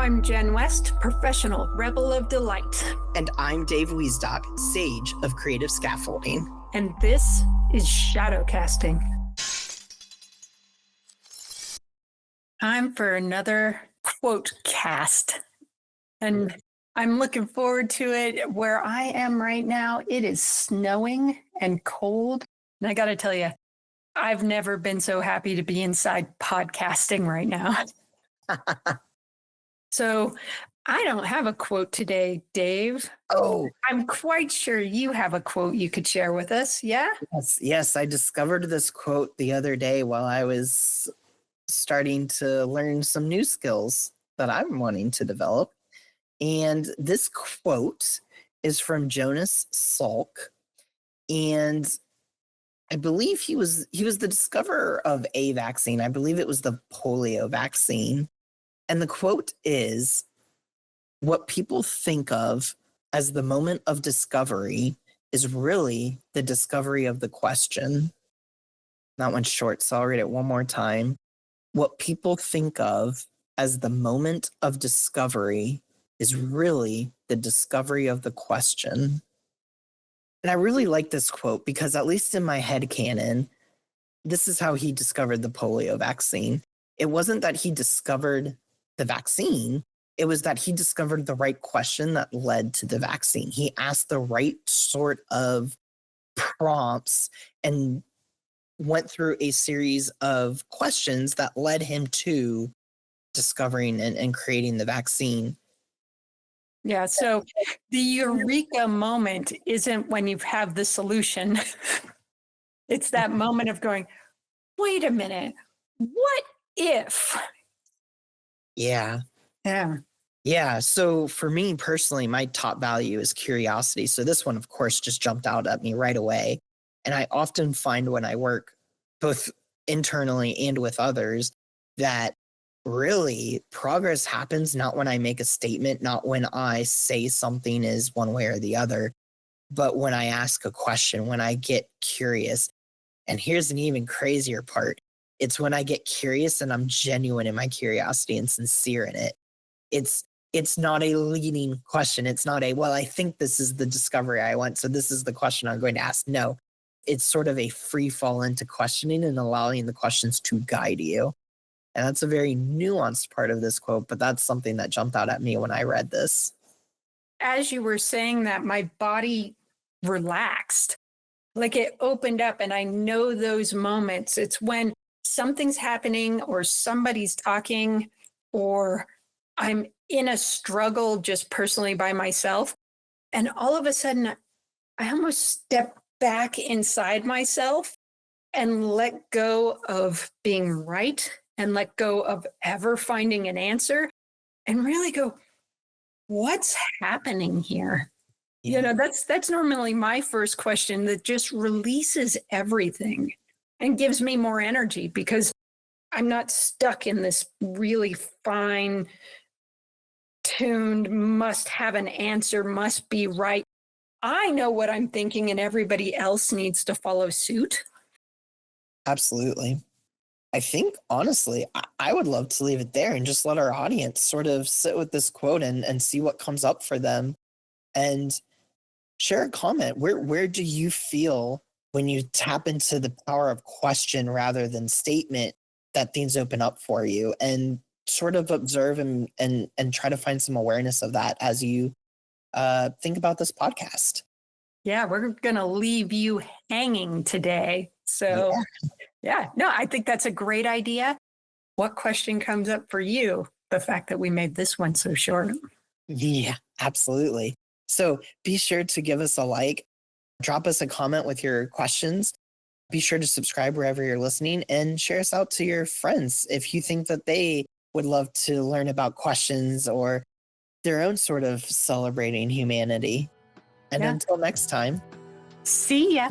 I'm Jen West, professional rebel of delight. And I'm Dave Wiesdock, sage of creative scaffolding. And this is shadow casting. Time for another quote cast. And I'm looking forward to it. Where I am right now, it is snowing and cold. And I got to tell you, I've never been so happy to be inside podcasting right now. So I don't have a quote today, Dave. Oh, I'm quite sure you have a quote you could share with us. Yeah? yes. I discovered this quote the other day while I was starting to learn some new skills that I'm wanting to develop. And this quote is from Jonas Salk. And I believe he was the discoverer of a vaccine. I believe it was the polio vaccine. And the quote is, "What people think of as the moment of discovery is really the discovery of the question." That one's short, so I'll read it one more time. What people think of as the moment of discovery is really the discovery of the question. And I really like this quote because, at least in my headcanon, this is how he discovered the polio vaccine. It wasn't that he discovered the vaccine. It was that he discovered the right question that led to the vaccine. He asked the right sort of prompts and went through a series of questions that led him to discovering and creating the vaccine. Yeah. So the eureka moment isn't when you have the solution. It's that moment of going, wait a minute, what if? Yeah. Yeah. Yeah. So for me personally, my top value is curiosity. So this one, of course, just jumped out at me right away. And I often find when I work both internally and with others that really progress happens not when I make a statement, not when I say something is one way or the other, but when I ask a question, when I get curious. And here's an even crazier part. It's when I get curious and I'm genuine in my curiosity and sincere in it. It's not a leading question. It's not a, well, I think this is the discovery I want, so this is the question I'm going to ask. No, it's sort of a free fall into questioning and allowing the questions to guide you. And that's a very nuanced part of this quote, but that's something that jumped out at me when I read this. As you were saying that, my body relaxed, like it opened up. And I know those moments. It's when something's happening or somebody's talking or I'm in a struggle just personally by myself. And all of a sudden, I almost step back inside myself and let go of being right and let go of ever finding an answer and really go, what's happening here? Yeah. You know, that's normally my first question that just releases everything and gives me more energy because I'm not stuck in this really fine tuned, must have an answer, must be right. I know what I'm thinking, and everybody else needs to follow suit. Absolutely. I think, honestly, I would love to leave it there and just let our audience sort of sit with this quote and see what comes up for them and share a comment. Where do you feel when you tap into the power of question rather than statement that things open up for you? And sort of observe and try to find some awareness of that as you think about this podcast. Yeah, we're going to leave you hanging today. So, yeah, no, I think that's a great idea. What question comes up for you? The fact that we made this one so short. Yeah, absolutely. So be sure to give us a like, drop us a comment with your questions. Be sure to subscribe wherever you're listening and share us out to your friends if you think that they would love to learn about questions or their own sort of celebrating humanity. And until next time, See ya.